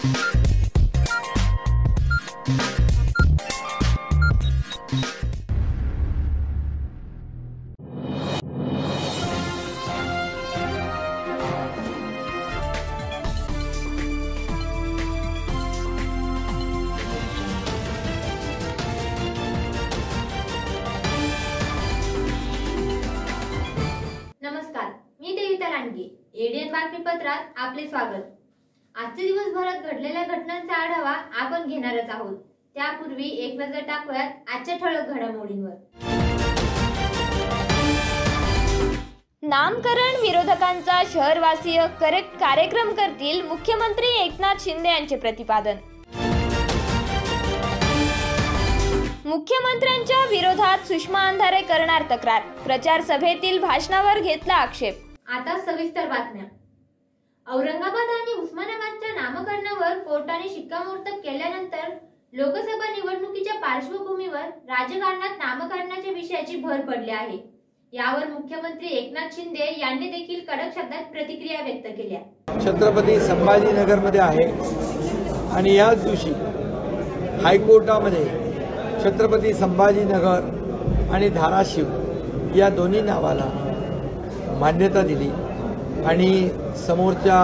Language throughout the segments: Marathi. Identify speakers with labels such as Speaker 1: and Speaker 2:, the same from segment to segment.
Speaker 1: नमस्कार, मी देविता लांडगे. एडीएन बातमीपत्रात आपले स्वागत. आजच्या दिवसभरात घडलेल्या घटनांचा आढावा आपण घेणारच आहोत. त्यापूर्वी एक नजर टाकूयात आजच्या ठळक घडामोडींवर. नामकरण विरोधकांचा शहरवासीय कार्यक्रम करतील, मुख्यमंत्री एकनाथ शिंदे यांचे प्रतिपादन. मुख्यमंत्र्यांच्या विरोधात सुषमा अंधारे करणार तक्रार, प्रचार सभेतील भाषणावर घेतला आक्षेप. आता सविस्तर बातम्या. औरंगाबाद आणि उस्मानाबादच्या नामकरणावर कोर्टाने शिक्कामोर्तब केल्यानंतर लोकसभा निवडणुकीच्या पार्श्वभूमीवर राजकारणात नामकरणाच्या विषयाची भर पडली आहे. यावर मुख्यमंत्री एकनाथ शिंदे यांनी देखील कडक शब्दात प्रतिक्रिया व्यक्त केल्या.
Speaker 2: छत्रपती संभाजीनगरमध्ये आहे आणि याच दिवशी हायकोर्टामध्ये छत्रपती संभाजीनगर आणि धाराशिव या दोन्ही नावाला मान्यता दिली आणि समोरच्या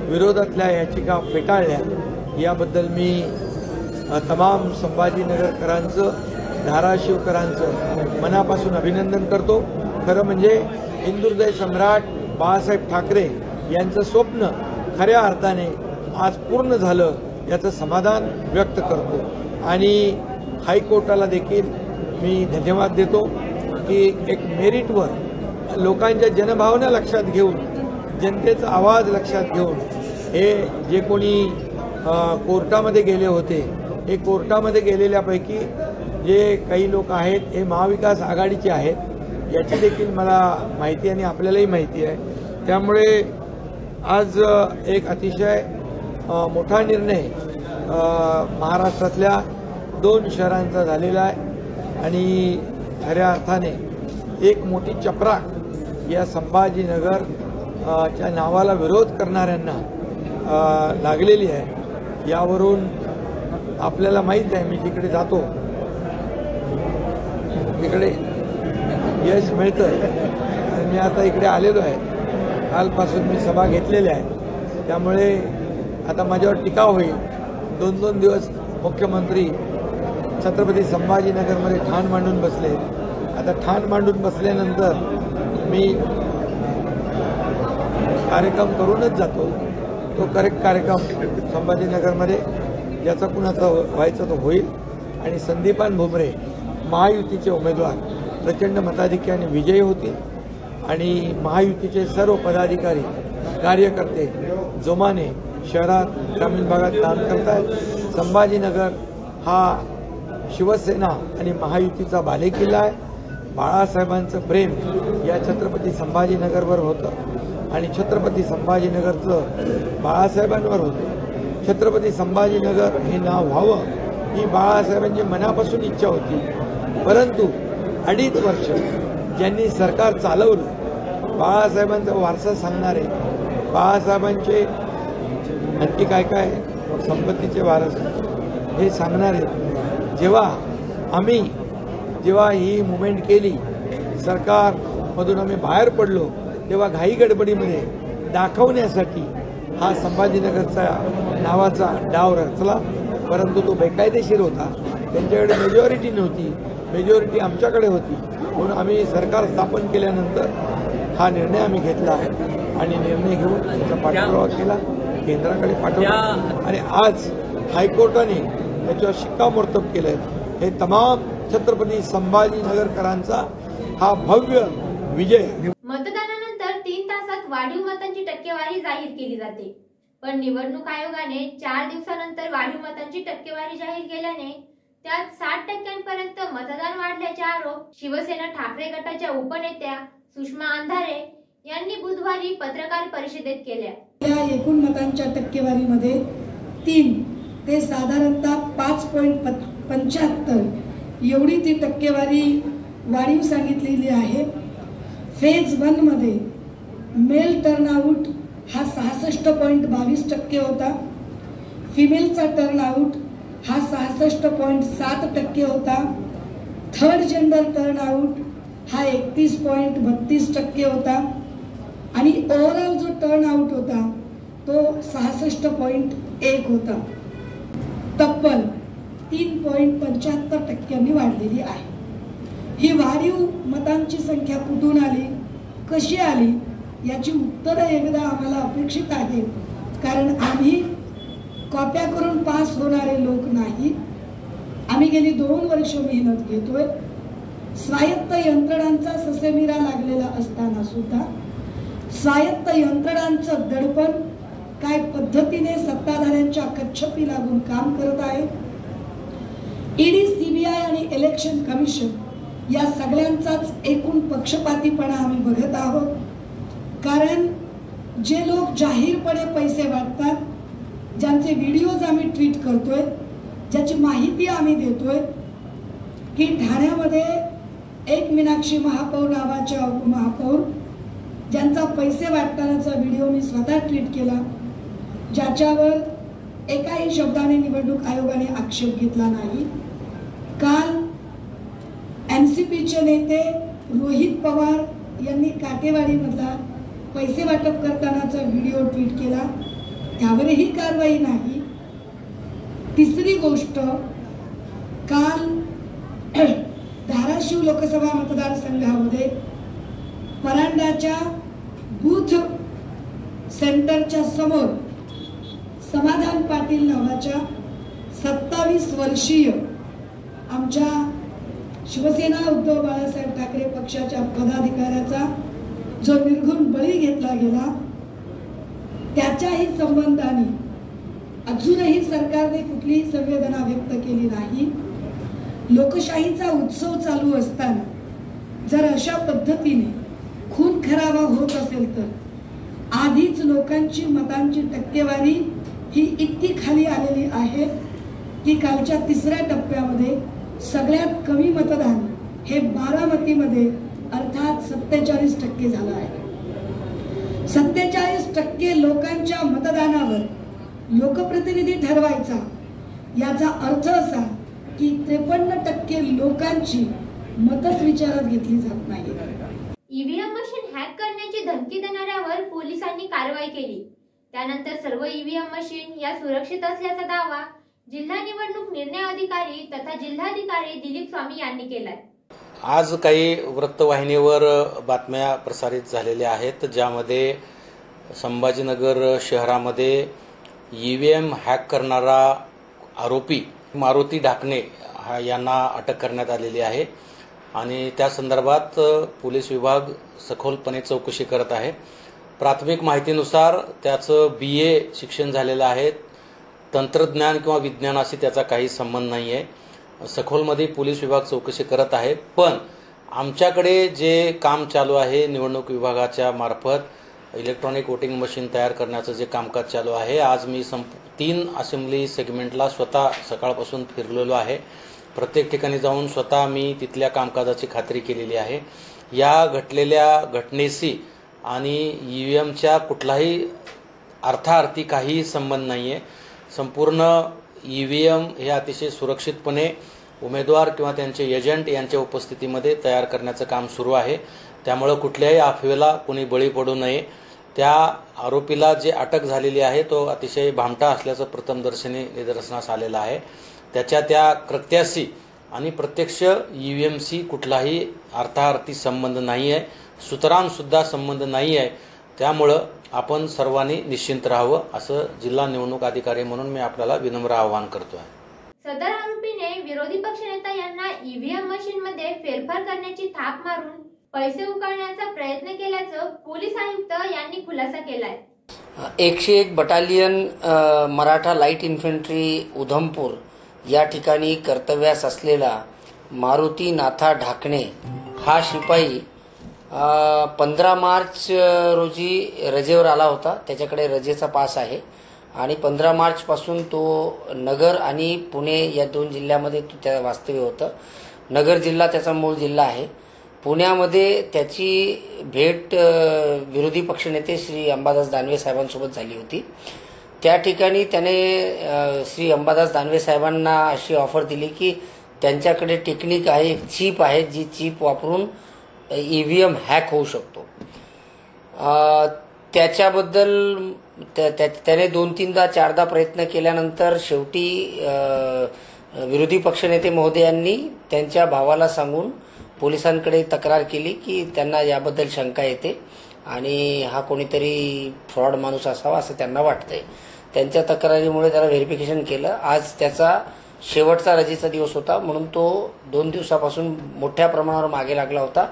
Speaker 2: विरोधातल्या याचिका फेटाळल्या. याबद्दल मी तमाम संभाजीनगरकरांचं, धाराशिवकरांचं मनापासून अभिनंदन करतो. खरं म्हणजे हिंदुहृदय सम्राट बाळासाहेब ठाकरे यांचं स्वप्न खऱ्या अर्थाने आज पूर्ण झालं याचं समाधान व्यक्त करतो आणि हायकोर्टाला देखील मी धन्यवाद देतो की एक मेरिटवर लोकांच्या जनभावना लक्षात घेऊन, जनतेचा आवाज लक्षात घेऊन हे जे कोणी कोर्टामध्ये गेले होते, हे कोर्टामध्ये गेलेल्यापैकी जे काही लोक आहेत हे महाविकास आघाडीचे आहेत, याची देखील मला माहिती आणि आपल्यालाही माहिती आहे. त्यामुळे आज एक अतिशय मोठा निर्णय महाराष्ट्रातल्या 2 शहरांचा झालेला आहे आणि खऱ्या अर्थाने एक मोठी चपराक या संभाजीनगर च्या नावाला विरोध करणाऱ्यांना लागलेली आहे. यावरून आपल्याला माहीत आहे, मी जिकडे जातो तिकडे यश मिळतं. मी आता इकडे आलेलो आहे, कालपासून मी सभा घेतलेल्या आहे. त्यामुळे आता माझ्यावर टीका होईल. 2-2 दिवस मुख्यमंत्री छत्रपती संभाजीनगरमध्ये ठाण मांडून बसले. आता ठाण मांडून बसल्यानंतर मी कार्यक्रम करूनच जातो. तो करेक्ट कार्यक्रम संभाजीनगरमध्ये ज्याचा कुणाचा व्हायचा तो होईल आणि संदीपान भुमरे महायुतीचे उमेदवार प्रचंड मताधिक्याने विजयी होतील आणि महायुतीचे सर्व पदाधिकारी, कार्यकर्ते जोमाने शहरात, ग्रामीण भागात काम करतात. संभाजीनगर हा शिवसेना आणि महायुतीचा बालेकिल्ला आहे. बाळासाहेबांचं प्रेम या छत्रपती संभाजीनगरवर होतं आणि छत्रपती संभाजीनगरचं बाळासाहेबांवर होतं. छत्रपती संभाजीनगर हे नाव व्हावं ही बाळासाहेबांची मनापासून इच्छा होती. परंतु 2.5 वर्ष ज्यांनी सरकार चालवलं, बाळासाहेबांचा वारसा सांगणारे, बाळासाहेबांचे आणखी काय काय संपत्तीचे वारस हे सांगणारे, जेव्हा ही मुवमेंट केली, सरकारमधून आम्ही बाहेर पडलो, तेव्हा घाई गडबडीमध्ये दाखवण्यासाठी हा संभाजीनगरचा नावाचा डाव रचला. परंतु तो बेकायदेशीर होता. त्यांच्याकडे मेजॉरिटी नव्हती, मेजॉरिटी आमच्याकडे होती. म्हणून आम्ही सरकार स्थापन केल्यानंतर हा निर्णय आम्ही घेतला आहे आणि निर्णय घेऊन त्याचा पाठपुरावा केला, केंद्राकडे पाठवला आणि आज हायकोर्टाने त्याच्यावर शिक्कामोर्तब केलंय. हे तमाम छत्रपती संभाजीनगरकरांचा हा भव्य विजय.
Speaker 1: मतदानानंतर 3 तासात वाढीव मतांची टक्केवारी जाहीर केली जाते, पण निवडणूक आयोगाने 4 दिवसानंतर वाढीव मतांची टक्केवारी जाहीर केल्याने त्यात 60% मतदान वाढल्याचे आरोप शिवसेना ठाकरे गटाच्या उपनेत्या सुषमा अंधारे यांनी बुधवारी पत्रकार परिषदेत केल्या.
Speaker 3: या एकूण मतांच्या टक्केवारीमध्ये 3 ते साधारणतः 5.75 एवढी ती टक्केवारी वाढीव सांगितलेली आहे. फेज 1 मध्ये मेल टर्नआउट हा 66.22% होता. फिमेलचा टर्नआउट हा 66.7% होता. थर्ड जेंडर टर्नआउट हा 31.32% होता आणि ओव्हरऑल जो टर्नआउट होता तो 66.1 होता. तब्बल 3.75% वाढलेली आहे. ही वाढीव मतांची संख्या कुठून आली, कशी आली याची उत्तरं एकदा आम्हाला अपेक्षित आहे. कारण आम्ही कॉप्या करून पास होणारे लोक नाही. आम्ही गेली 2 वर्ष मेहनत घेतोय. स्वायत्त यंत्रणांचा ससेमिरा लागलेला असताना सुद्धा स्वायत्त यंत्रणांचं दडपण काय पद्धतीने सत्ताधाऱ्यांच्या कच्छपी लागून काम करत आहे. ईडी, सीबीआय आणि इलेक्शन कमिशन या सगळ्यांचाच एकूण पक्षपातीपणा आम्ही बघत आहोत. कारण जे लोक जाहीरपणे पैसे वाटतात, ज्यांचे व्हिडिओज आम्ही ट्वीट करतोय, ज्याची माहिती आम्ही देतोय की ठाण्यामध्ये एक मीनाक्षी महापौर नावाच्या उपमहापौर ज्यांचा पैसे वाटतानाचा व्हिडिओ मी स्वतः ट्वीट केला, ज्याच्यावर एकाही शब्दाने निवडणूक आयोगाने आक्षेप घेतला नाही. काल एनसीपीचे नेते रोहित पवार यांनी काटेवाडीमधला पैसे वाटप करतानाचा व्हिडिओ ट्वीट केला, त्यावरही कारवाई नाही. तिसरी गोष्ट, काल धाराशिव लोकसभा मतदारसंघामध्ये परांड्याच्या बूथ सेंटरच्या समोर समाधान पाटील नावाच्या 27 वर्षीय आमच्या शिवसेना उद्धव बाळासाहेब ठाकरे पक्षाच्या पदाधिकाऱ्याचा जो निर्घुण बळी घेतला गेला, त्याच्याही संबंधाने अजूनही सरकारने कुठलीही संवेदना व्यक्त केली नाही. लोकशाहीचा उत्सव चालू असताना जर अशा पद्धतीने खून खराबा होत असेल तर आधीच लोकांची मतांची टक्केवारी ही इतकी खाली आलेली आहे की कालच्या 3ऱ्या टप्प्यामध्ये सगळ्यात कमी मतदान हे बारामतीमध्ये अर्थात 47% झालं आहे. 47% लोकांच्या मतदानावर लोकप्रतिनिधी ठरवायचा याचा अर्थ असा की 53% लोकांची मतच विचारात घेतली जात नाही.
Speaker 1: ईव्हीएम मशीन हॅक करण्याची धमकी देणाऱ्यावर पोलिसांनी कारवाई केली. त्यानंतर सर्व ईव्हीएम मशीन या सुरक्षित असल्याचा दावा जिल्हा निवडणूक निर्णय अधिकारी तथा जिल्हाधिकारी दिलीप स्वामी यांनी केलाय.
Speaker 4: आज काही वृत्तवाहिनीवर बातम्या प्रसारित झालेल्या आहेत, ज्यामध्ये संभाजीनगर शहरामध्ये ईव्हीएम हॅक करणारा आरोपी मारुती ढाकणे यांना अटक करण्यात आलेली आहे आणि त्या संदर्भात पोलीस विभाग सखोलपणे चौकशी करत आहे. प्राथमिक माहितीनुसार त्याचं BA शिक्षण झालेलं आहे. तंत्रज्ञान किंवा विज्ञानाशी त्याचा काही संबंध नाही आहे. सखोलमध्ये पोलीस विभाग चौकशी करत आहे. पण आमच्याकडे जे काम चालू आहे निवडणूक विभागाच्या मार्फत इलेक्ट्रॉनिक वोटिंग मशीन तयार करण्याचं जे कामकाज चालू आहे, आज मी 3 असेंब्ली सेगमेंटला स्वतः सकाळपासून फिरलेलो आहे. प्रत्येक ठिकाणी जाऊन स्वतः मी तिथल्या कामकाजाची खात्री केलेली आहे. या घटलेल्या घटनेशी आणि ईव्हीएमच्या कुठलाही अर्थार्थी काहीही संबंध नाही आहे. संपूर्ण ईव्हीएम हे अतिशय सुरक्षितपणे उमेदवार किंवा त्यांचे एजंट यांच्या उपस्थितीमध्ये तयार करण्याचं काम सुरू आहे. त्यामुळे कुठल्याही अफवेला कोणी बळी पडू नये. त्या आरोपीला जे अटक झालेली आहे तो अतिशय भामटा असल्याचं प्रथमदर्शनी निदर्शनास आलेलं आहे. त्याच्या त्या कृत्याशी आणि प्रत्यक्ष ईव्हीएमशी कुठलाही अर्थार्थी संबंध नाही आहे, सुतराम सुद्धा संबंध नाही आहे. त्यामुळं आपण सर्वांनी निश्चिंत राहावं असं जिल्हा निवडणूक अधिकारी म्हणून मी आपल्याला विनम्र आवाहन करतोय.
Speaker 1: सदर आरोपीने विरोधी पक्षनेता यांना ईव्हीएम मशीन मध्ये फेरफार करण्याची थाप मारून पैसे उकळण्याचा प्रयत्न केल्याचं पोलीस आयुक्त यांनी खुलासा केलाय.
Speaker 5: 101 battalion Maratha light infantry Udhampur या ठिकाणी कर्तव्यास असलेला मारुती नाथा ढाकणे हा शिपाई 15 मार्च रोजी रजेवर आला होता. त्याच्याकडे रजेचा पास आहे आणि 15 मार्च पासून तो नगर आणि पुणे या 2 जिल्ह्यामध्ये त्या वास्तव्य होतं. नगर जिल्हा त्याचा मूळ जिल्हा आहे. पुण्यामध्ये त्याची भेट विरोधी पक्षनेते श्री अंबादास दानवे साहेबांसोबत झाली होती. त्या ठिकाणी त्याने श्री अंबादास दानवे साहेबांना अशी ऑफर दिली की त्यांच्याकडे टेक्निक आहे, एक चिप आहे, जी चिप वापरून EVM हॅक होऊ शकतो. त्याच्याबद्दल त्याने 2-3दा 4दा प्रयत्न केल्यानंतर शेवटी विरोधी पक्षनेते महोदयांनी त्यांच्या भावाला सांगून पोलिसांकडे तक्रार केली की त्यांना याबद्दल शंका येते आणि हा कोणीतरी फ्रॉड माणूस असावा असं त्यांना वाटतंय. त्यांच्या तक्रारीमुळे त्याला व्हेरिफिकेशन केलं. आज त्याचा शेवटचा रजेचा दिवस होता, म्हणून तो 2 दिवसापासून मोठ्या प्रमाणावर मागे लागला होता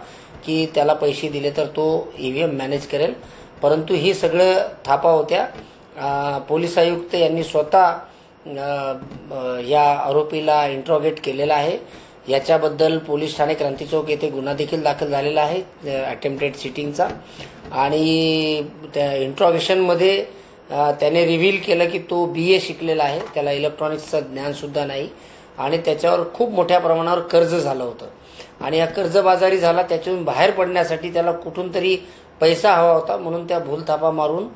Speaker 5: की त्याला पैसे दिले तर तो EVM मॅनेज करेल. परंतु ही सगळं थापा होत्या. पोलीस आयुक्त यांनी स्वतः या आरोपीला इंट्रोगेट केलेला आहे. याच्याबद्दल पोलीस ठाणे क्रांती चौक येथे गुन्हा देखील दाखल झालेला आहे अटेम्प्टेड चिटिंगचा. आणि त्या इंट्रोगेशनमध्ये त्याने रिव्हील केलं की तो BA शिकलेला आहे, त्याला इलेक्ट्रॉनिक्सचं ज्ञानसुद्धा नाही आणि त्याच्यावर खूप मोठ्या प्रमाणावर कर्ज झालं होतं आणि या कर्जबाजारी झाला. त्याच्यातून बाहेर पडण्यासाठी त्याला कुठून तरी पैसा हवा होता, म्हणून त्या भूलथापा मारून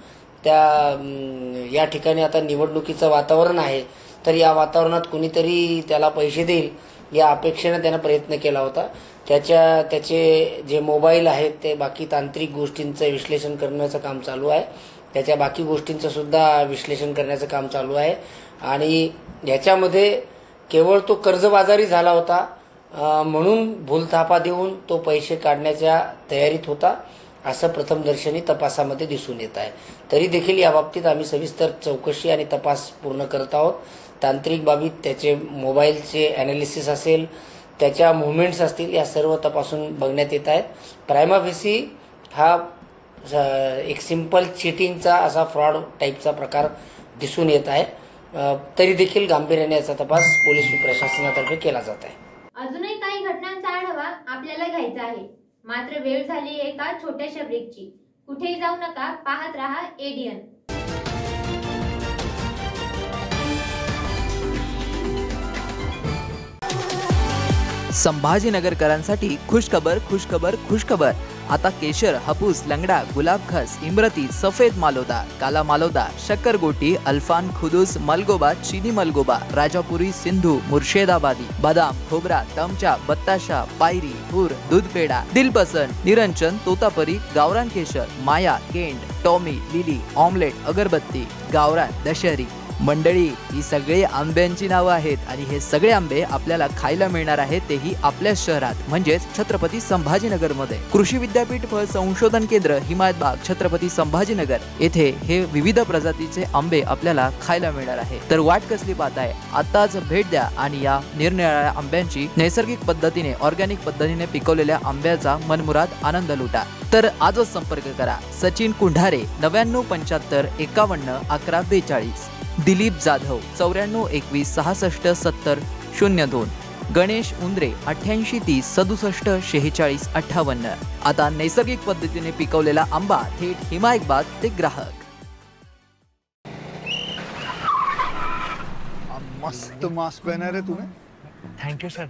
Speaker 5: या ठिकाणी आता निवडणुकीचं वातावरण आहे, तर या वातावरणात कुणीतरी त्याला पैसे देईल या अपेक्षेने त्यानं प्रयत्न केला होता. त्याचे जे मोबाईल आहेत ते बाकी तांत्रिक गोष्टींचं विश्लेषण करण्याचं काम चालू आहे. त्याच्या बाकी गोष्टींचं सुद्धा विश्लेषण करण्याचं काम चालू आहे आणि ह्याच्यामध्ये केवळ तो कर्जबाजारी झाला होता म्हणून भूलथापा देऊन तो पैसे काढण्याच्या तयारीत होता असं प्रथमदर्शनी तपासामध्ये दिसून येत आहे. तरी देखील याबाबतीत आम्ही सविस्तर चौकशी आणि तपास पूर्ण करत आहोत. तांत्रिक बाबीत त्याचे मोबाईलचे ॲनालिसिस असेल, त्याच्या मुवमेंट्स असतील, या सर्व तपासून बघण्यात येत आहेत. प्रायमा फेसी हा एक सिंपल चिटिंगचा असा फ्रॉड टाईपचा प्रकार दिसून येत आहे. तरी देखील गांभीर्याने याचा तपास पोलीस प्रशासनातर्फे केला जात आहे.
Speaker 1: अजूनही काही घटनांचा आढावा आपल्याला घ्यायचा आहे, मात्र वेळ झाली एका छोट्याशा ब्रेकची. कुठेही जाऊ नका, पाहत रहा ADN.
Speaker 6: संभाजीनगरकरांसाठी खुशखबर खुशखबर खुशखबर. आता केशर, हापूस, लंगडा, गुलाब खास, इमरती, सफेद मालोदा, काला मालोदा, शक्करगोटी, अल्फान, खुदूस, मलगोबा, चीनी मलगोबा, राजापुरी, सिंधू, मुर्शेदाबादी, बदाम, खोबरा, तमचा, बत्ताशा, पायरी, हुर, दूध पेडा, दिलपसंद, निरंजन, तोतापरी, गावरान केशर, माया, केंड, टॉमी, लिली, ऑमलेट, अगरबत्ती, गावरान, दशहरी. मंडळी, ही सगळी आंब्यांची नावं आहेत आणि हे सगळे आंबे आपल्याला खायला मिळणार आहेत, तेही आपल्या शहरात म्हणजेच छत्रपती संभाजीनगरमध्ये. कृषी विद्यापीठ फळ संशोधन केंद्र, हिमायतबाग, छत्रपती संभाजीनगर येथे हे विविध प्रजातीचे आंबे आपल्याला खायला मिळणार आहे. तर वाट कसली पाहताय? आताच भेट द्या आणि या निरनिराळ्या आंब्यांची नैसर्गिक पद्धतीने, ऑर्गॅनिक पद्धतीने पिकवलेल्या आंब्याचा मनमुराद आनंद लुटा. तर आजच संपर्क करा. सचिन कुंढारे 9975 51 11 42, दिलीप जाधव 94 21 66 70 02, गणेश उंद्रे 88 30 67 46 58. आता नैसर्गिक पद्धतीने पिकवलेला आंबा थेट हिमायतबाग ते ग्राहक.
Speaker 7: मस्त मास्क पहना रे तूने.
Speaker 8: Thank you sir.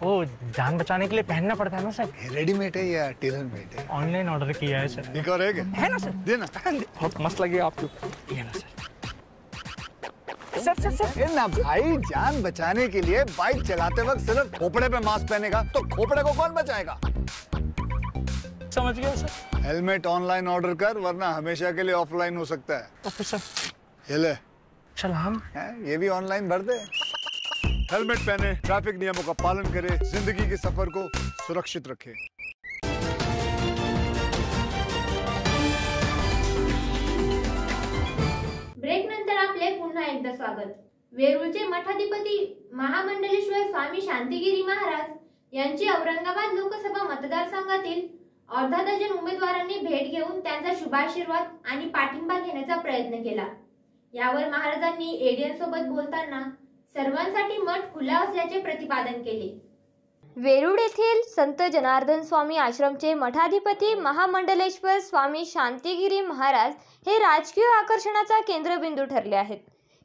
Speaker 8: वो जान बचाने के लिए पहनना पड़ता है ना सर.
Speaker 7: रेडीमेड है या टेलर मेड है?
Speaker 8: ऑनलाइन ऑर्डर किया है सर.
Speaker 7: एक और है
Speaker 8: ना सर.
Speaker 7: देना.
Speaker 8: बहुत मस्त लगे आपको. ये ना सर.
Speaker 7: सर ना भाई, जान बचाने के लिए बाइक चलाते वक्त सिर्फ खोपड़े पे मास्क पहनेगा तो खोपड़े को कौन बचाएगा?
Speaker 8: समझ गया सर.
Speaker 7: हेलमेट ऑनलाइन ऑर्डर कर, वरना हमेशा के लिए ऑफलाइन हो सकता है.
Speaker 8: Okay sir.
Speaker 7: ये ले.
Speaker 8: चल हम
Speaker 7: ये भी ऑनलाइन भर दे. हेलमेट पहने, ट्रैफिक नियमों का पालन करे, जिंदगी के सफर को सुरक्षित रखे.
Speaker 1: ब्रेक नंतर आपले पुन्हा एकदा स्वागत. वेरूळचे मठाधिपती महामंडलेश्वर स्वामी शांतिगिरी महाराज यांची औरंगाबाद लोकसभा मतदारसंघातील अर्धा डझन उमेदवारांनी भेट घेऊन त्यांचा शुभाशीर्वाद आणि पाठिंबा घेण्याचा प्रयत्न केला. यावर महाराजांनी ADN सोबत बोलताना सर्वांसाठी मठ खुला असल्याचे प्रतिपादन केले. वेरूळ येथील संत जनार्दन स्वामी आश्रमचे मठाधिपती महामंडलेश्वर स्वामी शांतिगिरी महाराज हे राजकीय आकर्षणाचा केंद्रबिंदू ठरले आहेत.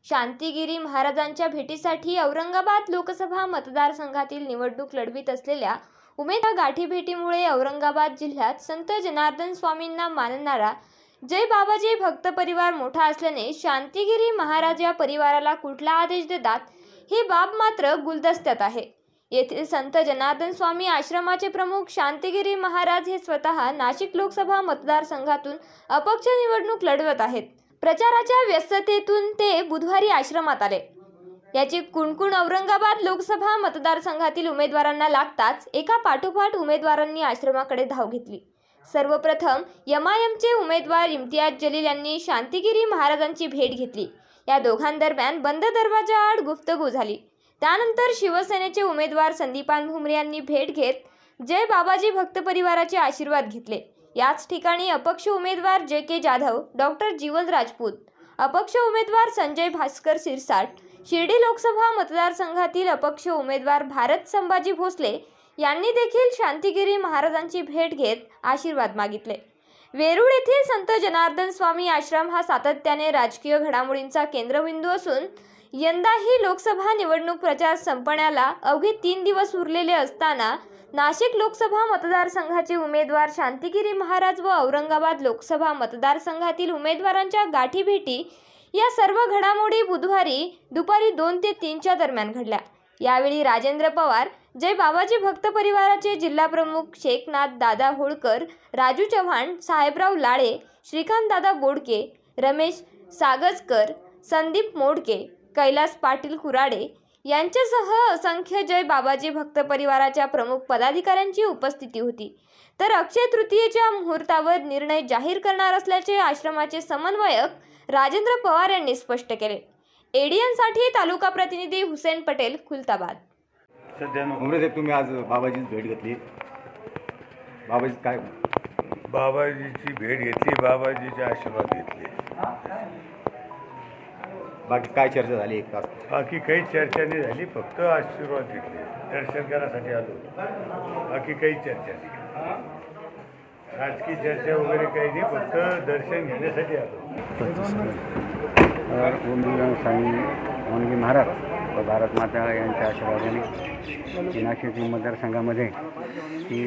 Speaker 1: शांतिगिरी महाराजांच्या भेटीसाठी औरंगाबाद लोकसभा मतदारसंघातील निवडणूक लढवित असलेल्या उमेदवार गाठीभेटीमुळे औरंगाबाद जिल्ह्यात संत जनार्दन स्वामींना मानणारा जय बाबाजी भक्त परिवार मोठा असल्याने शांतिगिरी महाराज या परिवाराला कुठला आदेश देतात ही बाब मात्र गुलदस्त्यात आहे. येथील संत जनार्दन स्वामी आश्रमाचे प्रमुख शांतिगिरी महाराज हे स्वतः नाशिक लोकसभा मतदारसंघातून अपक्ष निवडणूक लढवत आहेत. प्रचाराच्या व्यस्ततेतून ते बुधवारी आश्रमात आले. याची कुणकुण औरंगाबाद लोकसभा मतदारसंघातील उमेदवारांना लागताच एका पाठोपाठ उमेदवारांनी आश्रमाकडे धाव घेतली. सर्वप्रथम एमआयएमचे उमेदवार इम्तियाज जलील यांनी शांतिगिरी महाराजांची भेट घेतली. या दोघांदरम्यान बंद दरवाजाआड गुफ्तगू झाली. त्यानंतर शिवसेनेचे उमेदवार संदीपान भुमरे यांनी भेट घेत जय बाबाजी भक्त परिवाराचे आशीर्वाद घेतले. याच ठिकाणी अपक्ष उमेदवार JK Jadhav, doctor jewel Rajput, अपक्ष उमेदवार संजय भास्कर सिरसाट, शिर्डी लोकसभा मतदारसंघातील अपक्ष उमेदवार भारत संभाजी भोसले यांनी देखील शांतिगिरी महाराजांची भेट घेत आशीर्वाद मागितले. वेरूळ येथील संत जनार्दन स्वामी आश्रम हा सातत्याने राजकीय घडामोडींचा केंद्रबिंदू असून यंदाही लोकसभा निवडणूक प्रचार संपण्याला अवघे 3 दिवस उरलेले असताना नाशिक लोकसभा मतदारसंघाचे उमेदवार शांतिगिरी महाराज व औरंगाबाद लोकसभा मतदारसंघातील उमेदवारांच्या गाठीभेटी या सर्व घडामोडी बुधवारी दुपारी 2 ते 3च्या दरम्यान घडल्या. यावेळी राजेंद्र पवार, जय बाबाजी भक्त परिवाराचे जिल्हा प्रमुख शेखनाथ दादा होळकर, राजू चव्हाण, साहेबराव लाळे, श्रीकांत दादा बोडके, रमेश सागजकर, संदीप मोडके, कैलास पाटील कुराडे यांच्यासह असंख्य जय बाबाजी भक्त परिवाराच्या प्रमुख पदाधिकाऱ्यांची उपस्थिती होती. तर अक्षय तृतीयेच्या मुहूर्तावर निर्णय जाहीर करणार असल्याचे आश्रमाचे समन्वयक राजेंद्र पवार यांनी स्पष्ट केले. एडीएनसाठी तालुका प्रतिनिधी हुसेन पटेल, खुलताबाद.
Speaker 9: उमरे साहेब, तुम्ही आज बाबाजीची भेट घेतली. बाबाजी काय?
Speaker 7: बाबाजीची भेट घेतली, बाबाजीचे आशीर्वाद घेतले.
Speaker 9: बाकी काय चर्चा झाली? 1 तास
Speaker 7: बाकी काही चर्चा नाही झाली, फक्त आशीर्वाद घेतले. दर्शन करायसाठी आलो, बाकी काही चर्चा नाही. राजकीय चर्चा वगैरे काही नाही, फक्त दर्शन घेण्यासाठी आलो.
Speaker 10: स्वामी महाराज व भारत माता यांच्या आशीर्वादाने नाशिक मतदारसंघामध्ये की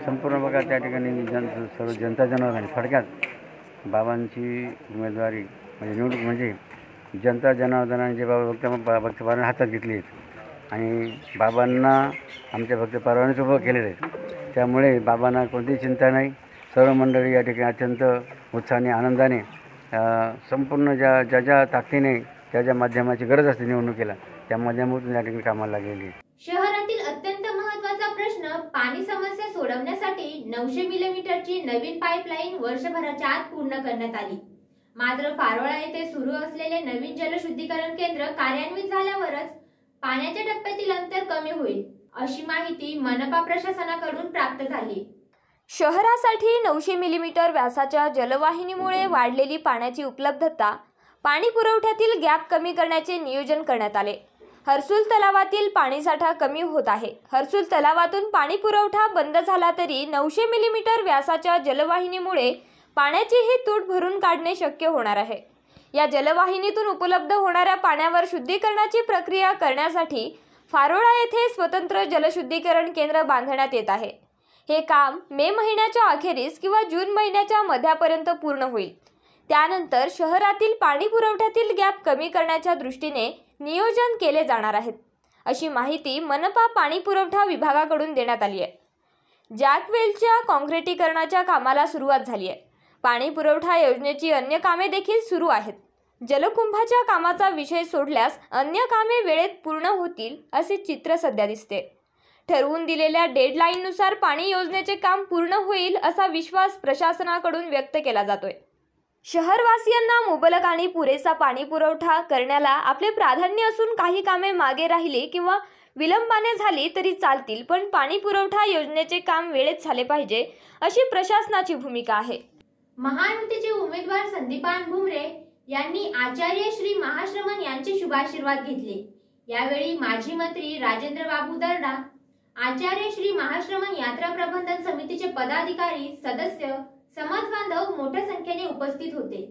Speaker 10: संपूर्ण बघा त्या ठिकाणी सर्व जनता जनार्दन थोडक्यात बाबांची उमेदवारी म्हणजे निवडणूक म्हणजे जनता जनार्दनाने जे बाबा भक्त परिवाराने हातात घेतली आहेत आणि बाबांना आमच्या भक्त परिवारानेच उभं केलेलं आहे. त्यामुळे बाबांना कोणतीही चिंता नाही. सर्व मंडळी या ठिकाणी अत्यंत उत्साहाने आनंदाने संपूर्ण ज्या ताकदीने ज्या माध्यमाची गरज असते निवडणुकीला त्या माध्यमातून या ठिकाणी कामाला लागलेली आहे.
Speaker 1: शहरातील अत्यंत महत्त्वाचा प्रश्न पाणी समस्या सोडवण्यासाठी 900 मिलीमीटरची नवीन पाईपलाईन वर्षभराच्या आत पूर्ण करण्यात आली. मात्र फारोळा येथे सुरू असलेले नवीन जलशुद्धीकरण केंद्र कार्यान्वित झाल्यावरच पाण्याच्या टप्प्यातील अंतर कमी होईल, अशी माहिती मनपा प्रशासनाकडून प्राप्त झाली. शहरासाठी 900 मिलीमीटर व्यासाच्या जलवाहिनीमुळे वाढलेली पाण्याची उपलब्धता, पाणी पुरवठ्यातील गॅप कमी करण्याचे नियोजन करण्यात आले. हर्सुल तलावातील पाणीसाठा कमी होत आहे. हर्सुल तलावातून पाणी पुरवठा बंद झाला तरी 900 मिलीमीटर व्यासाच्या जलवाहिनीमुळे पाण्याची ही तूट भरून काढणे शक्य होणार आहे. या जलवाहिनीतून उपलब्ध होणाऱ्या पाण्यावर शुद्धीकरणाची प्रक्रिया करण्यासाठी फारोळा येथे स्वतंत्र जलशुद्धीकरण केंद्र बांधण्यात येत आहे. हे काम मे महिन्याच्या अखेरीस किंवा जून महिन्याच्या मध्यापर्यंत पूर्ण होईल. त्यानंतर शहरातील पाणी पुरवठ्यातील गॅप कमी करण्याच्या दृष्टीने नियोजन केले जाणार आहेत, अशी माहिती मनपा पाणी पुरवठा विभागाकडून देण्यात आली आहे. जॅकवेलच्या काँक्रिटीकरणाच्या कामाला सुरुवात झाली आहे. पाणी पुरवठा योजनेची अन्य कामे देखील सुरू आहेत. जलकुंभाच्या कामाचा विषय सोडल्यास अन्य कामे वेळेत पूर्ण होतील असे चित्र सध्या दिसते. ठरवून दिलेल्या डेडलाईननुसार पाणी योजनेचे काम पूर्ण होईल असा विश्वास प्रशासनाकडून व्यक्त केला जातोय. शहरवासियांना मुबलक आणि पुरेसा पाणी पुरवठा करण्याला आपले प्राधान्य असून काही कामे मागे राहिली किंवा विलंबाने झाली तरी चालतील, पण पाणी पुरवठा योजनेचे काम वेळेत झाले पाहिजे अशी प्रशासनाची भूमिका आहे. महायुतीचे उमेदवार संदीपान भुमरे यांनी आचार्य श्री महाश्रमण यांचे शुभाशीर्वाद घेतले. यावेळी माजी मंत्री राजेंद्र बाबू दर्डा, आचार्य श्री महाश्रमण यात्रा प्रबंधन समितीचे पदाधिकारी, सदस्य, समाज बांधव मोठ्या संख्येने उपस्थित होते.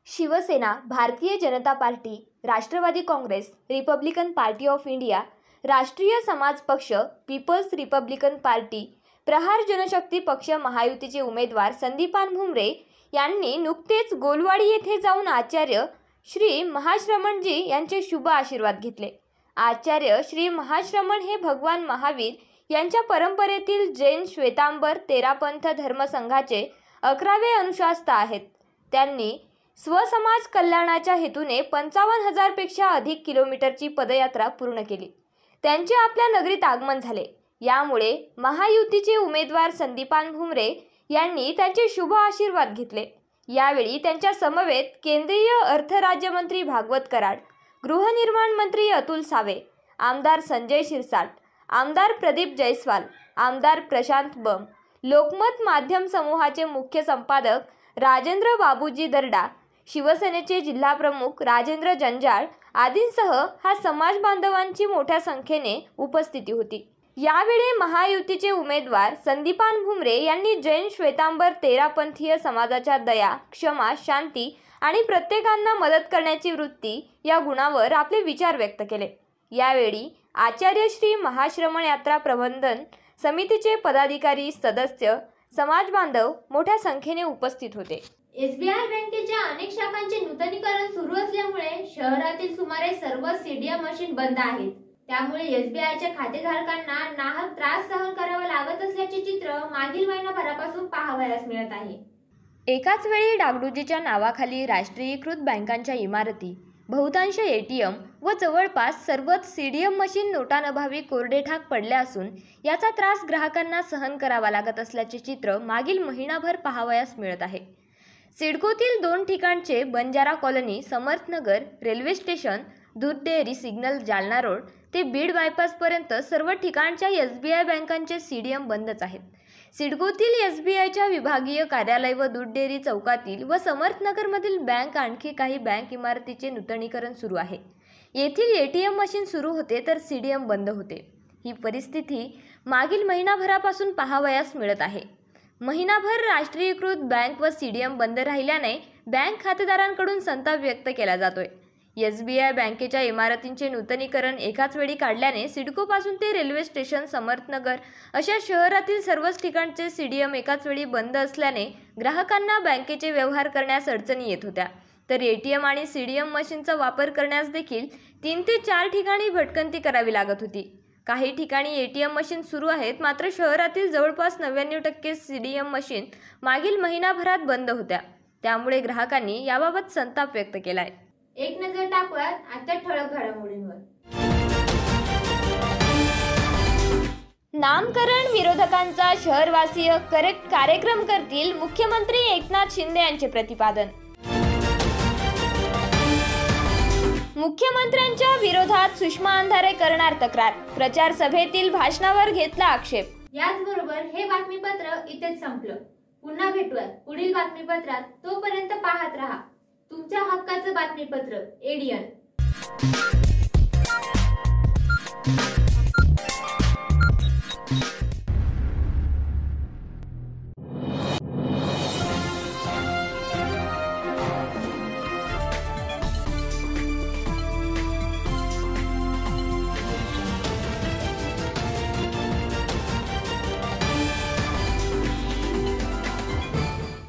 Speaker 1: Shiv Sena, Bharatiya Janata party, Rashtravadi Congress, Republican party of India, Rashtriya Samaj Paksha, people's Republican party, Prahar Janshakti Paksha महायुतीचे उमेदवार संदीपान भुमरे यांनी नुकतेच गोलवाडी येथे जाऊन आचार्य श्री महाश्रमणजी यांचे शुभ आशीर्वाद घेतले. आचार्य श्री महाश्रमण हे भगवान महावीर यांच्या परंपरेतील जैन श्वेतांबर तेरापंथ धर्मसंघाचे 11वे अनुशास्ता आहेत. त्यांनी स्वसमाज कल्याणाच्या हेतूने 55,000 पेक्षा अधिक किलोमीटरची पदयात्रा पूर्ण केली. त्यांचे आपल्या नगरीत आगमन झाले. यामुळे महायुतीचे उमेदवार संदीपान भुमरे यांनी त्यांचे शुभ आशीर्वाद घेतले. यावेळी त्यांच्या समवेत केंद्रीय अर्थ राज्यमंत्री भागवत कराड, गृहनिर्माण मंत्री अतुल सावे, आमदार संजय शिरसाट, आमदार प्रदीप जयस्वाल, आमदार प्रशांत बम, लोकमत माध्यम समूहाचे मुख्य संपादक राजेंद्र बाबूजी दर्डा, शिवसेनेचे जिल्हाप्रमुख राजेंद्र जंजाळ आदींसह हा समाज बांधवांची मोठ्या संख्येने उपस्थिती होती. यावेळी महायुतीचे उमेदवार संदीपान भुमरे यांनी जैन श्वेतांबर तेरापंथीय समाजाच्या दया, क्षमा, शांती आणि प्रत्येकांना मदत करण्याची वृत्ती या गुणावर आपले विचार व्यक्त केले. यावेळी आचार्य श्री महाश्रमण यात्रा प्रबंधन समितीचे पदाधिकारी, सदस्य, समाज बांधव मोठ्या संख्येने उपस्थित होते.
Speaker 11: एसबीआय बँकेच्या अनेक शाखांचे नूतनीकरण सुरू असल्यामुळे शहरातील सुमारे सर्व सीडीएम मशीन बंद आहेत. त्यामुळे एसबीआयच्या खातेधारकांना नाहक त्रास सहन करावा लागत असल्याचे चित्र मागील महिनाभरापासून पाहावयास मिळत आहे.
Speaker 1: एकाच वेळी डागडुजीच्या नावाखाली राष्ट्रीयीकृत बँकांच्या इमारती, बहुतांश एटीएम व जवळपास सर्वच सीडीएम मशीन नोटांअभावी कोरडेठाक पडल्या असून याचा त्रास ग्राहकांना सहन करावा लागत असल्याचे चित्र मागील महिनाभर पाहावयास मिळत आहे. सिडकोतील 2 ठिकाणचे Banjara colony, Samarth Nagar, railway station, दूध डेअरी सिग्नल, जालना रोड ते बीड बायपासपर्यंत सर्व ठिकाणच्या एसबीआय बँकांचे सीडीएम बंदच आहेत. सिडकोतील एसबीआयच्या विभागीय कार्यालय व दूध डेअरी चौकातील व समर्थनगरमधील बँक, आणखी काही बँक इमारतीचे नूतनीकरण सुरू आहे. येथील एटीएम मशीन सुरू होते तर सीडीएम बंद होते. ही परिस्थिती मागील महिनाभरापासून पाहावयास मिळत आहे. महिनाभर राष्ट्रीयीकृत बँक व सीडीएम बंद राहिल्याने बँक खातेदारांकडून संताप व्यक्त केला जातोय. एसबीआय बँकेच्या इमारतींचे नूतनीकरण एकाच वेळी काढल्याने सिडकोपासून ते रेल्वे स्टेशन, समर्थनगर अशा शहरातील सर्वच ठिकाणचे सीडीएम एकाच वेळी बंद असल्याने ग्राहकांना बँकेचे व्यवहार करण्यास अडचणी येत होत्या. तर एटीएम आणि सीडीएम मशीनचा वापर करण्यास देखील 3 ते 4 ठिकाणी भटकंती करावी लागत होती. काही ठिकाणी एटीएम मशीन सुरू आहेत, मात्र शहरातील जवळपास 99% सीडीएम मशीन मागील महिनाभरात बंद होत्या. त्यामुळे ग्राहकांनी याबाबत संताप व्यक्त केलाय.
Speaker 11: एक नजर टाकूयात आजच्या ठळक घडामोडींवर.
Speaker 1: नामकरण विरोधकांचा शहरवासीय करेक्ट कार्यक्रम करतील, मुख्यमंत्री एकनाथ शिंदे यांचे प्रतिपादन. मुख्यमंत्र्यांच्या विरोधात सुषमा अंधारे करणार तक्रार, प्रचार सभेतील भाषणावर घेतला आक्षेप.
Speaker 11: याचबरोबर हे बातमीपत्र इथेच संपलं. पुन्हा भेटूयात पुढील बातमीपत्रात. तोपर्यंत पाहत रहा तुमच्या हक्काचं बातमीपत्र एडीएन.